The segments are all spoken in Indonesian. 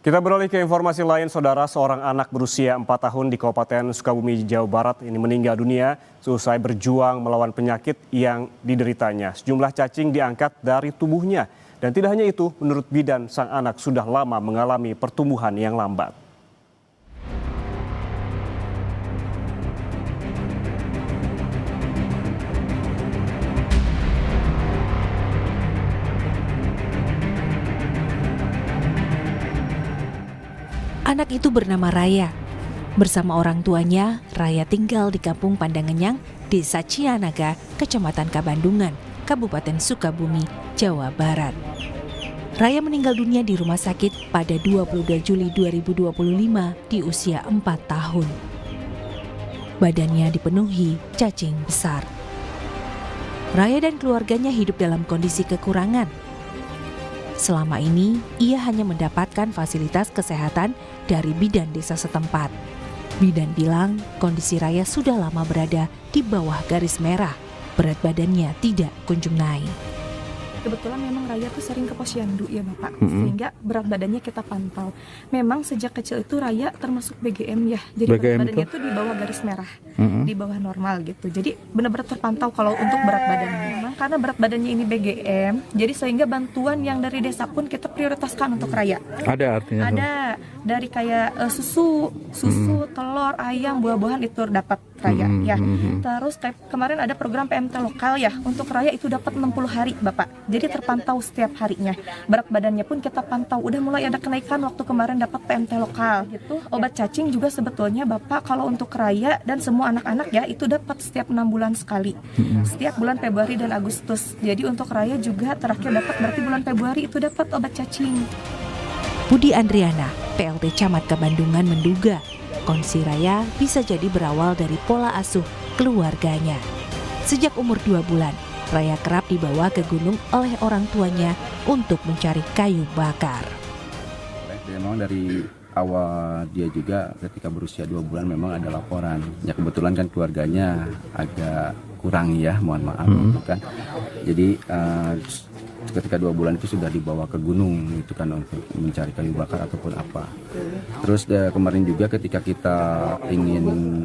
Kita beralih ke informasi lain, saudara. Seorang anak berusia 4 tahun di Kabupaten Sukabumi, Jawa Barat ini meninggal dunia seusai berjuang melawan penyakit yang dideritanya. Sejumlah cacing diangkat dari tubuhnya. Dan tidak hanya itu, menurut bidan, sang anak sudah lama mengalami pertumbuhan yang lambat. Anak itu bernama Raya. Bersama orang tuanya, Raya tinggal di Kampung Pandangenyang, Desa Cianaga, Kecamatan Kabandungan, Kabupaten Sukabumi, Jawa Barat. Raya meninggal dunia di rumah sakit pada 22 Juli 2025 di usia 4 tahun. Badannya dipenuhi cacing besar. Raya dan keluarganya hidup dalam kondisi kekurangan. Selama ini, ia hanya mendapatkan fasilitas kesehatan dari bidan desa setempat. Bidan bilang kondisi Raya sudah lama berada di bawah garis merah. Berat badannya tidak kunjung naik. Kebetulan memang Raya tuh sering ke posyandu ya Bapak, sehingga berat badannya kita pantau. Memang sejak kecil itu Raya termasuk BGM ya, jadi berat badannya itu di bawah garis merah, di bawah normal gitu. Jadi benar-benar terpantau kalau untuk berat badannya. Memang karena berat badannya ini BGM, jadi sehingga bantuan yang dari desa pun kita prioritaskan untuk Raya. Ada artinya? Ada dari kayak susu, telur, ayam, buah-buahan itu dapat Raya ya. Terus kemarin ada program PMT lokal ya, untuk Raya itu dapat 60 hari Bapak. Jadi terpantau setiap harinya. Berat badannya pun kita pantau. Udah mulai ada kenaikan waktu kemarin dapat PMT lokal. Gitu. Obat cacing juga sebetulnya Bapak kalau untuk Raya dan semua anak-anak ya itu dapat setiap 6 bulan sekali. Setiap bulan Februari dan Agustus. Jadi untuk Raya juga terakhir dapat berarti bulan Februari itu dapat obat cacing. Budi Andriana, PLT Camat Kabandungan menduga kondisi Raya bisa jadi berawal dari pola asuh keluarganya. Sejak umur 2 bulan, Raya kerap dibawa ke gunung oleh orang tuanya untuk mencari kayu bakar. Memang dari awal dia juga ketika berusia 2 bulan memang ada laporan. Ya kebetulan kan keluarganya agak kurang ya, mohon maaf kan. Jadi ketika 2 bulan itu sudah dibawa ke gunung itu kan untuk mencari kayu bakar ataupun apa. Terus kemarin juga ketika kita ingin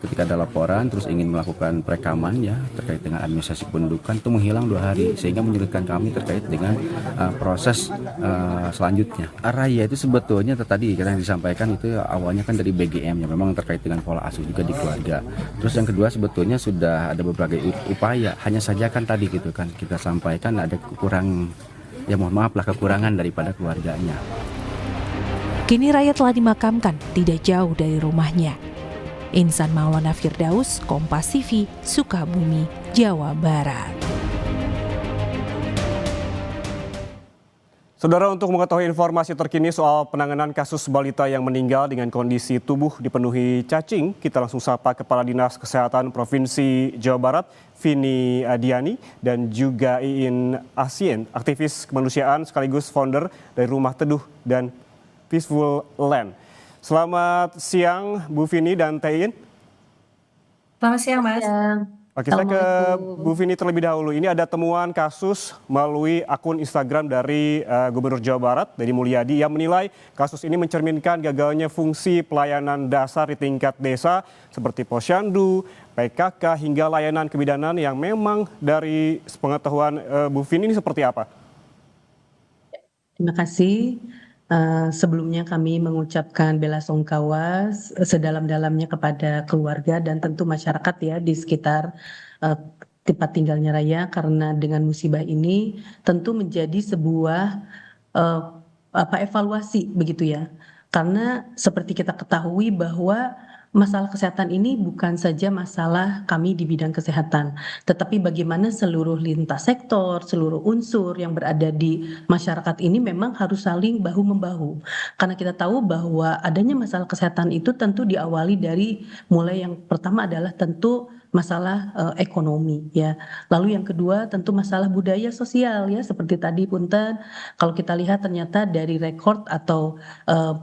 ketika ada laporan terus ingin melakukan perekaman ya terkait dengan administrasi pendudukan itu menghilang 2 hari sehingga menyulitkan kami terkait dengan proses selanjutnya. Raya itu sebetulnya tadi yang disampaikan itu awalnya kan dari BGM ya memang terkait dengan pola asuh juga di keluarga. Terus yang kedua sebetulnya sudah ada berbagai upaya, hanya saja kan tadi gitu kan kita sampaikan ada kekurangan daripada keluarganya. Kini Raya telah dimakamkan tidak jauh dari rumahnya. Insan Maulana Firdaus, Kompas TV, Sukabumi, Jawa Barat. Saudara, untuk mengetahui informasi terkini soal penanganan kasus balita yang meninggal dengan kondisi tubuh dipenuhi cacing, kita langsung sapa Kepala Dinas Kesehatan Provinsi Jawa Barat, Vini Diani, dan juga Iin Asien, aktivis kemanusiaan sekaligus founder dari Rumah Teduh dan Peaceful Land. Selamat siang Bu Vini dan Teh Iin. Selamat siang Mas. Oke, saya ke Bu Vini terlebih dahulu. Ini ada temuan kasus melalui akun Instagram dari Gubernur Jawa Barat, Deddy Mulyadi, yang menilai kasus ini mencerminkan gagalnya fungsi pelayanan dasar di tingkat desa seperti posyandu, PKK, hingga layanan kebidanan yang memang dari pengetahuan Bu Vini ini seperti apa? Terima kasih. Sebelumnya kami mengucapkan belasungkawa sedalam-dalamnya kepada keluarga dan tentu masyarakat ya di sekitar tempat tinggalnya Raya, karena dengan musibah ini tentu menjadi sebuah evaluasi begitu ya. Karena seperti kita ketahui bahwa masalah kesehatan ini bukan saja masalah kami di bidang kesehatan, tetapi bagaimana seluruh lintas sektor, seluruh unsur yang berada di masyarakat ini memang harus saling bahu-membahu. Karena kita tahu bahwa adanya masalah kesehatan itu tentu diawali dari mulai yang pertama adalah tentu masalah ekonomi ya. Lalu yang kedua tentu masalah budaya sosial ya, seperti tadi punten kalau kita lihat ternyata dari rekod atau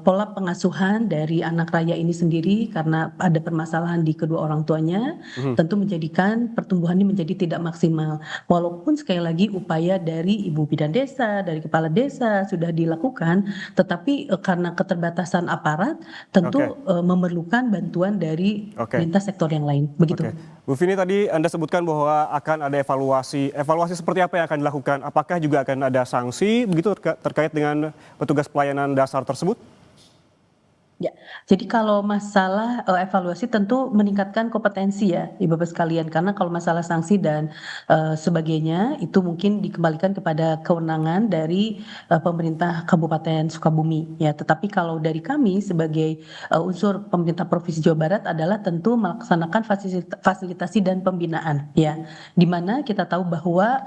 pola pengasuhan dari anak Raya ini sendiri, karena karena ada permasalahan di kedua orang tuanya, tentu menjadikan pertumbuhan ini menjadi tidak maksimal. Walaupun sekali lagi upaya dari Ibu Bidan Desa, dari Kepala Desa sudah dilakukan, tetapi karena keterbatasan aparat, tentu memerlukan bantuan dari lintas sektor yang lain. Begitu. Bu Vini, tadi Anda sebutkan bahwa akan ada evaluasi. Evaluasi seperti apa yang akan dilakukan? Apakah juga akan ada sanksi begitu terkait dengan petugas pelayanan dasar tersebut? Ya, jadi kalau masalah evaluasi tentu meningkatkan kompetensi ya, Ibu-Bapak sekalian. Karena kalau masalah sanksi dan sebagainya itu mungkin dikembalikan kepada kewenangan dari pemerintah Kabupaten Sukabumi ya. Tetapi kalau dari kami sebagai unsur pemerintah Provinsi Jawa Barat adalah tentu melaksanakan fasilitasi dan pembinaan ya. Di mana kita tahu bahwa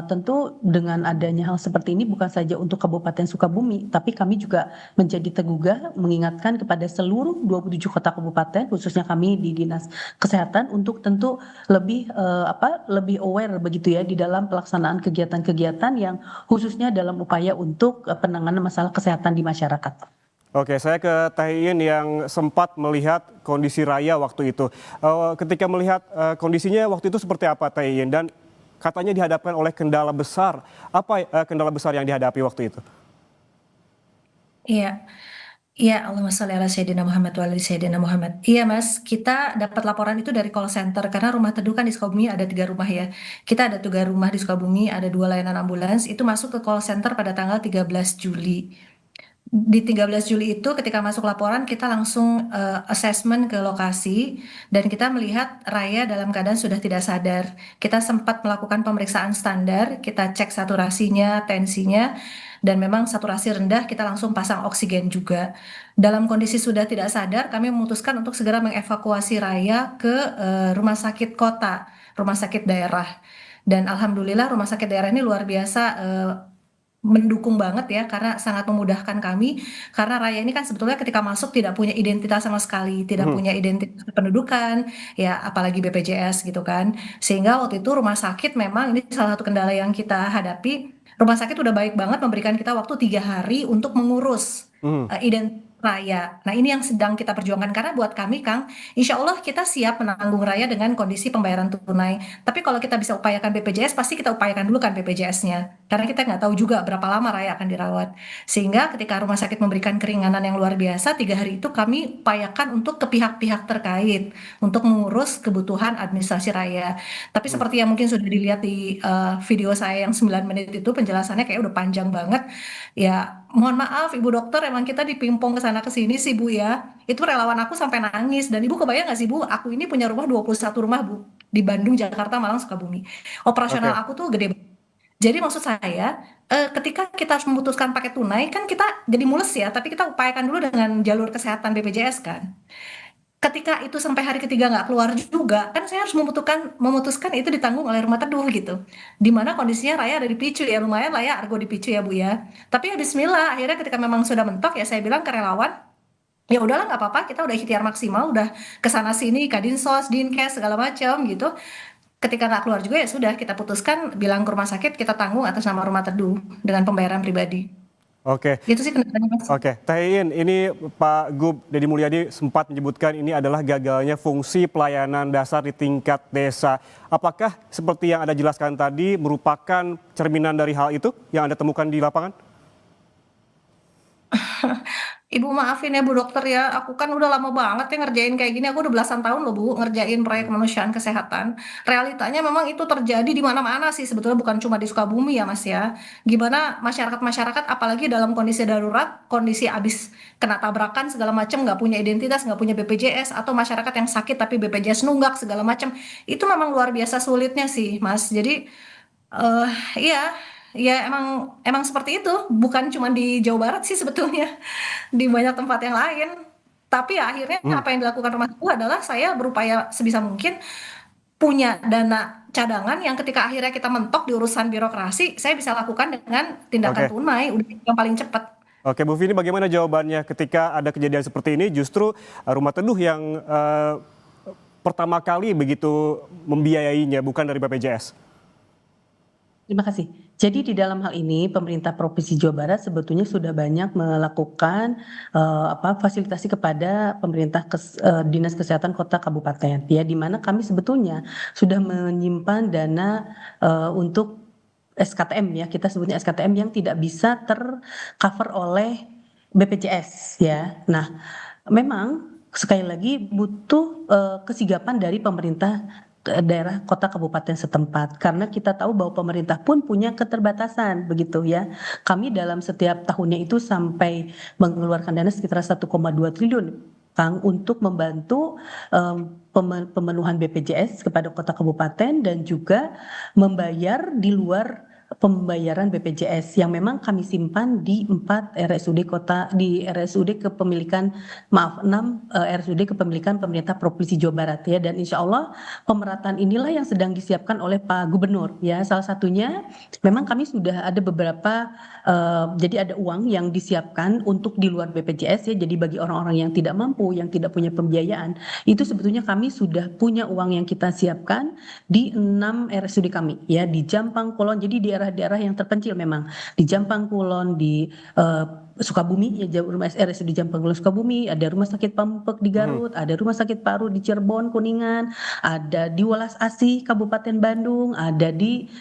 tentu dengan adanya hal seperti ini bukan saja untuk Kabupaten Sukabumi, tapi kami juga menjadi tergugah mengingatkan kepada seluruh 27 kota kabupaten, khususnya kami di Dinas Kesehatan untuk tentu lebih aware begitu ya di dalam pelaksanaan kegiatan-kegiatan yang khususnya dalam upaya untuk penanganan masalah kesehatan di masyarakat. Oke, saya ke Teh Iin yang sempat melihat kondisi Raya waktu itu. Ketika melihat kondisinya waktu itu seperti apa Teh Iin, dan katanya dihadapkan oleh kendala besar. Apa kendala besar yang dihadapi waktu itu? Iya, iya, Allahumma sholli ala Sayyidina Muhammad wa ala Sayyidina Muhammad. Iya Mas, kita dapat laporan itu dari call center karena rumah teduh kan di Sukabumi ada 3 rumah ya. Kita ada 3 rumah di Sukabumi, ada 2 layanan ambulans, itu masuk ke call center pada tanggal 13 Juli. Di 13 Juli itu ketika masuk laporan kita langsung assessment ke lokasi dan kita melihat Raya dalam keadaan sudah tidak sadar. Kita sempat melakukan pemeriksaan standar, kita cek saturasinya, tensinya, dan memang saturasi rendah kita langsung pasang oksigen juga. Dalam kondisi sudah tidak sadar, kami memutuskan untuk segera mengevakuasi Raya ke rumah sakit kota, rumah sakit daerah. Dan alhamdulillah rumah sakit daerah ini luar biasa mendukung banget ya karena sangat memudahkan kami karena Raya ini kan sebetulnya ketika masuk tidak punya identitas sama sekali, tidak punya identitas kependudukan ya apalagi BPJS gitu kan, sehingga waktu itu rumah sakit memang ini salah satu kendala yang kita hadapi. Rumah sakit udah baik banget memberikan kita waktu 3 hari untuk mengurus identitas Raya. Nah ini yang sedang kita perjuangkan karena buat kami Kang, insya Allah kita siap menanggung Raya dengan kondisi pembayaran tunai. Tapi kalau kita bisa upayakan BPJS, pasti kita upayakan dulu kan BPJS-nya. Karena kita nggak tahu juga berapa lama Raya akan dirawat. Sehingga ketika rumah sakit memberikan keringanan yang luar biasa, 3 hari itu kami upayakan untuk ke pihak-pihak terkait untuk mengurus kebutuhan administrasi Raya. Tapi seperti yang mungkin sudah dilihat di video saya yang 9 menit itu penjelasannya kayak udah panjang banget. Ya mohon maaf Ibu Dokter, emang kita dipimpong ke sana ke sini sih Bu ya. Itu relawan aku sampai nangis dan Ibu kebayang gak sih Bu, aku ini punya rumah 21 rumah Bu di Bandung, Jakarta, Malang, Sukabumi. Operasional aku tuh gede banget. Jadi maksud saya ketika kita harus memutuskan pakai tunai kan kita jadi mules ya, tapi kita upayakan dulu dengan jalur kesehatan BPJS kan. Ketika itu sampai hari ketiga nggak keluar juga, kan saya harus memutuskan itu ditanggung oleh rumah teduh gitu. Dimana kondisinya Raya ada di Picu ya, lumayan lah ya Argo di Picu ya Bu ya. Tapi ya Bismillah, akhirnya ketika memang sudah mentok ya saya bilang ke relawan, ya udahlah nggak apa-apa, kita udah ikhtiar maksimal, udah kesana sini, Kadinsos, Dinkes segala macam gitu. Ketika nggak keluar juga ya sudah kita putuskan bilang ke rumah sakit kita tanggung atas nama rumah teduh dengan pembayaran pribadi. Oke. Gitu sih kendalanya Mas. Oke, Teh Iin, ini Pak Gub Deddy Mulyadi sempat menyebutkan ini adalah gagalnya fungsi pelayanan dasar di tingkat desa. Apakah seperti yang Anda jelaskan tadi merupakan cerminan dari hal itu yang Anda temukan di lapangan? Ibu maafin ya Bu Dokter ya, aku kan udah lama banget ya ngerjain kayak gini, aku udah belasan tahun loh Bu ngerjain proyek kemanusiaan kesehatan. Realitanya memang itu terjadi di mana-mana sih sebetulnya, bukan cuma di Sukabumi ya Mas ya. Gimana masyarakat-masyarakat apalagi dalam kondisi darurat, kondisi abis kena tabrakan segala macam, nggak punya identitas, nggak punya BPJS, atau masyarakat yang sakit tapi BPJS nunggak segala macam, itu memang luar biasa sulitnya sih Mas. Jadi iya, ya emang seperti itu, bukan cuma di Jawa Barat sih sebetulnya, di banyak tempat yang lain. Tapi ya akhirnya apa yang dilakukan rumah teduh adalah saya berupaya sebisa mungkin punya dana cadangan yang ketika akhirnya kita mentok di urusan birokrasi, saya bisa lakukan dengan tindakan Oke. tunai, udah yang paling cepat. Oke, Bu Vini, bagaimana jawabannya ketika ada kejadian seperti ini justru rumah teduh yang pertama kali begitu membiayainya bukan dari BPJS? Terima kasih. Jadi di dalam hal ini pemerintah Provinsi Jawa Barat sebetulnya sudah banyak melakukan fasilitasi kepada Dinas Kesehatan Kota Kabupaten ya, di mana kami sebetulnya sudah menyimpan dana untuk SKTM ya, kita sebutnya SKTM yang tidak bisa tercover oleh BPJS ya. Nah, memang sekali lagi butuh kesigapan dari pemerintah daerah kota kabupaten setempat, karena kita tahu bahwa pemerintah pun punya keterbatasan begitu ya. Kami dalam setiap tahunnya itu sampai mengeluarkan dana sekitar 1,2 triliun Kang untuk membantu pemenuhan BPJS kepada kota kabupaten dan juga membayar di luar pembayaran BPJS yang memang kami simpan di 6 RSUD kepemilikan pemerintah Provinsi Jawa Barat ya, dan insya Allah pemerataan inilah yang sedang disiapkan oleh Pak Gubernur ya. Salah satunya memang kami sudah ada beberapa jadi ada uang yang disiapkan untuk di luar BPJS ya, jadi bagi orang-orang yang tidak mampu, yang tidak punya pembiayaan, itu sebetulnya kami sudah punya uang yang kita siapkan di 6 RSUD kami ya, di Jampang, Kulon, jadi di daerah-daerah yang terpencil memang di Jampang, Kulon, di Sukabumi ya, rumah RSUD Jampang, Kulon, Sukabumi, ada rumah sakit Pampek di Garut, ada rumah sakit Paru di Cirebon, Kuningan, ada di Welas Asih Kabupaten Bandung, ada di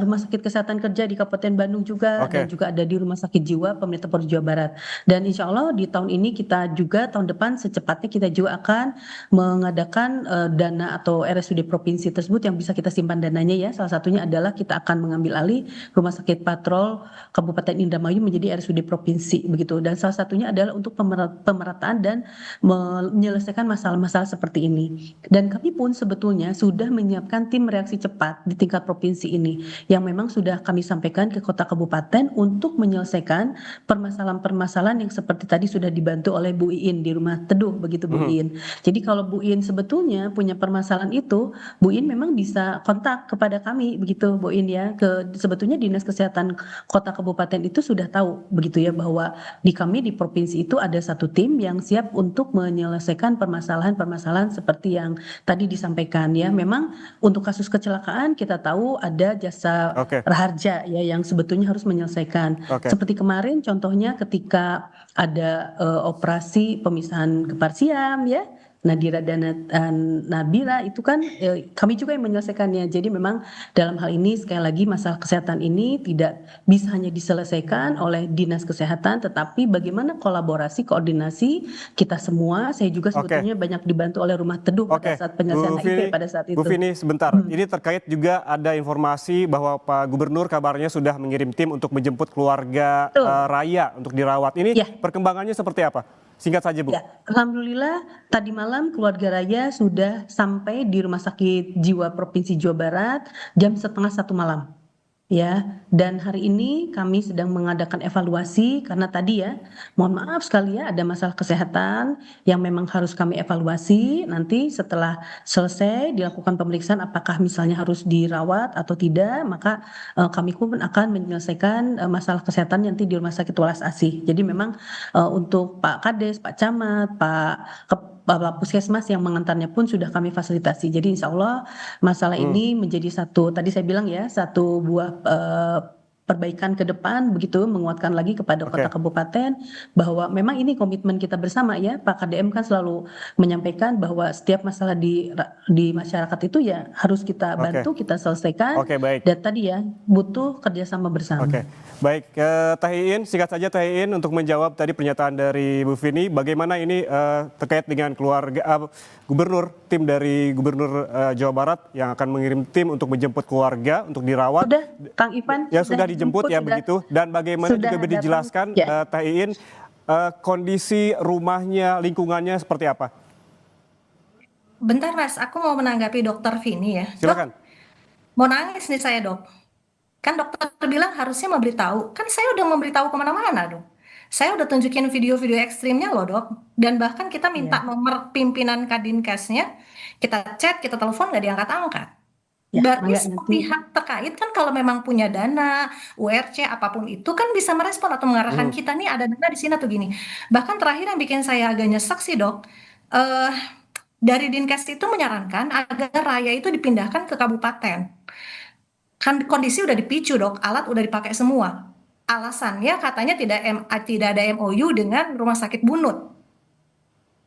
rumah sakit kesehatan kerja di Kabupaten Bandung juga, dan juga ada di rumah sakit jiwa pemerintah Provinsi Jawa Barat. Dan insya Allah di tahun ini kita juga tahun depan secepatnya kita juga akan mengadakan dana atau RSUD provinsi tersebut yang bisa kita simpan dananya ya. Salah satunya adalah kita akan mengambil alih Rumah Sakit Patrol Kabupaten Indramayu menjadi RSUD provinsi begitu. Dan salah satunya adalah untuk pemerataan dan menyelesaikan masalah-masalah seperti ini. Dan kami pun sebetulnya sudah menyiapkan tim reaksi cepat di tingkat provinsi ini yang memang sudah kami sampaikan ke kota kabupaten untuk menyelesaikan permasalahan-permasalahan yang seperti tadi sudah dibantu oleh Bu Iin di Rumah Teduh begitu Bu Iin. Jadi kalau Bu Iin sebetulnya punya permasalahan itu, Bu Iin memang bisa kontak kepada kami begitu Bu Iin ya. Sebetulnya Dinas Kesehatan Kota Kabupaten itu sudah tahu begitu ya, bahwa di kami di provinsi itu ada satu tim yang siap untuk menyelesaikan permasalahan-permasalahan seperti yang tadi disampaikan ya. Memang untuk kasus kecelakaan kita tahu ada jasa raharja ya yang sebetulnya harus menyelesaikan. Seperti kemarin contohnya ketika ada operasi pemisahan kepar siam ya, Nadira dan Nabila itu kan kami juga yang menyelesaikannya. Jadi memang dalam hal ini sekali lagi masalah kesehatan ini tidak bisa hanya diselesaikan oleh Dinas Kesehatan, tetapi bagaimana kolaborasi, koordinasi kita semua. Saya juga sebetulnya banyak dibantu oleh Rumah Teduh pada saat penyelesaian HIV pada saat itu. Bu Vini sebentar, ini terkait juga ada informasi bahwa Pak Gubernur kabarnya sudah mengirim tim untuk menjemput keluarga Raya untuk dirawat. Ini perkembangannya seperti apa? Singkat saja Bu. Ya, alhamdulillah tadi malam keluarga Raya sudah sampai di Rumah Sakit Jiwa Provinsi Jawa Barat jam 12:30 malam. Ya, dan hari ini kami sedang mengadakan evaluasi karena tadi ya, mohon maaf sekali ya ada masalah kesehatan yang memang harus kami evaluasi. Nanti setelah selesai dilakukan pemeriksaan apakah misalnya harus dirawat atau tidak, maka kami pun akan menyelesaikan masalah kesehatan nanti di Rumah Sakit Welas Asih. Jadi memang untuk Pak Kades, Pak Camat, Bapak Puskesmas yang mengantarnya pun sudah kami fasilitasi. Jadi insya Allah masalah ini menjadi satu, tadi saya bilang ya, satu buah perbaikan ke depan begitu, menguatkan lagi kepada kota kabupaten bahwa memang ini komitmen kita bersama ya. Pak KDM kan selalu menyampaikan bahwa setiap masalah di masyarakat itu ya harus kita bantu, kita selesaikan. Dan tadi ya butuh kerjasama bersama. Baik, Teh Iin, singkat saja Teh Iin untuk menjawab tadi pernyataan dari Bu Vini, bagaimana ini terkait dengan keluarga Gubernur, tim dari Gubernur Jawa Barat yang akan mengirim tim untuk menjemput keluarga untuk dirawat. Sudah, Kang Ipan. Ya sudah dijemput ya begitu. Dan bagaimana juga dijelaskan Teh Iin kondisi rumahnya, lingkungannya seperti apa? Bentar Mas, aku mau menanggapi Dokter Vini ya. Silakan. Dok, mau nangis nih saya Dok. Kan dokter bilang harusnya memberitahu. Kan saya udah memberitahu kemana-mana dong. Saya udah tunjukin video-video ekstrimnya loh Dok. Dan bahkan kita minta nomor pimpinan Kadinkesnya. Kita chat, kita telepon nggak diangkat-angkat. Berarti pihak terkait kan kalau memang punya dana, URC apapun itu kan bisa merespon atau mengarahkan kita nih ada dana di sini atau gini. Bahkan terakhir yang bikin saya agak nyesek sih Dok. Dari Dinkes itu menyarankan agar Raya itu dipindahkan ke kabupaten. Kan kondisi udah dipicu dok, alat udah dipakai semua. Alasannya katanya tidak ada MOU dengan Rumah Sakit Bunut.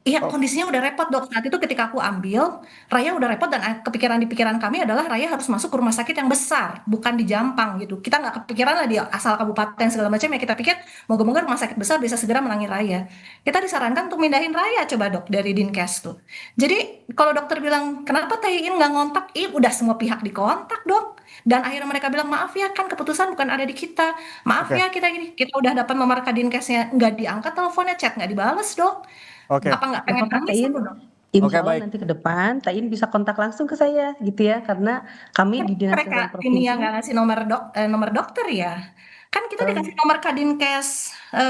Iya, Oh, kondisinya udah repot dok. Saat itu ketika aku ambil, Raya udah repot dan kepikiran di pikiran kami adalah Raya harus masuk ke rumah sakit yang besar, bukan di Jampang gitu. Kita nggak kepikiran lah di asal kabupaten segala macam ya, kita pikir moga-moga rumah sakit besar bisa segera menangi Raya. Kita disarankan untuk mindahin Raya coba dok dari Dinkes tuh. Jadi kalau dokter bilang kenapa Teh Iin nggak ngontak, udah semua pihak dikontak dok. Dan akhirnya mereka bilang maaf ya kan keputusan bukan ada di kita. Maaf oke, ya kita udah dapat nomor Kadinkesnya nggak diangkat teleponnya, chat nggak dibales dok. oke, Apa nggak Nggak pengen apa-apa, nangis Tain. aku dong? oke Insya Allah baik. nanti ke depan, Tain bisa kontak langsung ke saya gitu ya, karena kami Kan di Dinas mereka Kesehatan ini yang Provinsi, nggak ngasih nomor dokter ya. Kan kita eh, dikasih nomor Kadinkes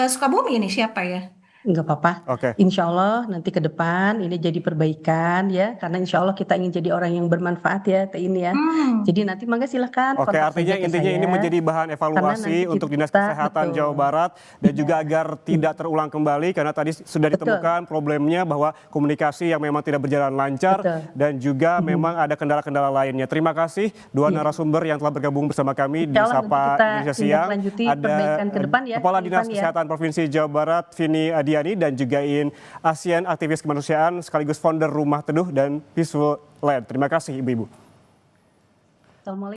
Sukabumi ini siapa ya? nggak apa-apa. Oke. Insya Allah nanti ke depan ini jadi perbaikan ya, karena insya Allah kita ingin jadi orang yang bermanfaat ya, Tain ya. Hmm. Jadi nanti mangga silahkan Oke, kontak artinya saja ke intinya ini saya, menjadi bahan karena nanti evaluasi untuk Dinas kita Kesehatan betul, Jawa Barat dan juga ya, agar tidak terulang kembali karena tadi sudah betul, ditemukan problemnya bahwa komunikasi yang memang tidak berjalan lancar betul. dan juga memang ada kendala-kendala lainnya. Terima kasih dua Iya. narasumber yang telah bergabung bersama kami di Insya Allah nanti Sapa kita Indonesia tindak Siang. lanjuti Ada perbaikan ke depan ya, Kepala Pak Dinas Irfan ya. Kesehatan Provinsi Jawa Barat Vini Adiani dan juga In ASEAN aktivis kemanusiaan sekaligus founder Rumah Teduh dan Peaceful Land. Terima kasih Ibu-ibu. Assalamualaikum.